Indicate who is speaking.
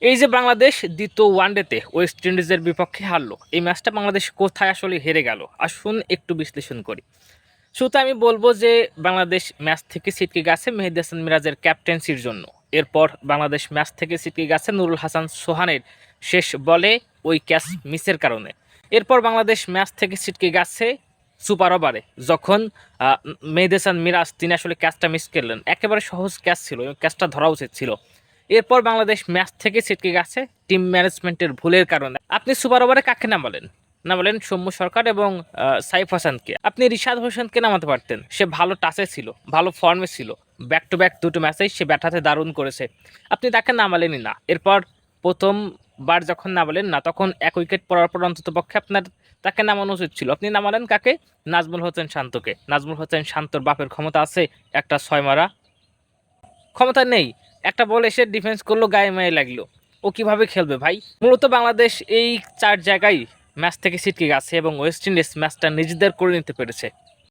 Speaker 1: এই যে বাংলাদেশ দ্বিতীয় ওয়ানডেতে ওয়েস্ট ইন্ডিজের বিপক্ষে হারলো, এই ম্যাচটা বাংলাদেশ কোথায় আসলে হেরে গেল আসুন একটু বিশ্লেষণ করি। শুরুতে আমি বলবো যে বাংলাদেশ ম্যাচ থেকে ছিটকে গেছে মেহেদী হাসান মিরাজের ক্যাপ্টেন্সির জন্য। এরপর বাংলাদেশ ম্যাচ থেকে ছিটকে গেছে নুরুল হাসান সোহানের শেষ বলে ওই ক্যাচ মিসের কারণে। এরপর বাংলাদেশ ম্যাচ থেকে ছিটকে গেছে সুপার ওভারে, যখন মেহেদী হাসান মিরাজ তিনি আসলে ক্যাচটা মিস করলেন। একেবারে সহজ ক্যাচ ছিল, ক্যাচটা ধরা উচিত ছিল। এরপর বাংলাদেশ ম্যাচ থেকে ছিটকে গেছে টিম ম্যানেজমেন্টের ভুলের কারণে। আপনি সুপার ওভারে কাকে নামালেন সৌম্য সরকার এবং সাইফ হাসানকে। আপনি রিশাদ হোসেনকে নামাতে পারতেন, সে ভালো টাচে ছিল, ভালো ফর্মে ছিল, ব্যাক টু ব্যাক দুটো ম্যাচেই সে ব্যাটাতে দারুণ করেছে। আপনি তাকে নামালেনই না। এরপর প্রথমবার যখন নামালেন না, তখন এক উইকেট পড়ার পর অন্তত পক্ষে আপনার তাকে নামানো উচিত ছিল। আপনি নামালেন কাকে? নাজমুল হোসেন শান্তকে। নাজমুল হোসেন শান্তর বাপের ক্ষমতা আছে একটা ছয় মারা? ক্ষমতা নেই। একটা বল এসে ডিফেন্স করলো, গায়ে মায়ে লাগলো, ও কিভাবে খেলবে ভাই? মূলত বাংলাদেশ এই চার জায়গায় ম্যাচ থেকে ছিটকে গেছে এবং ওয়েস্ট ইন্ডিজ ম্যাচটা নিজেদের করে নিতে পেরেছে।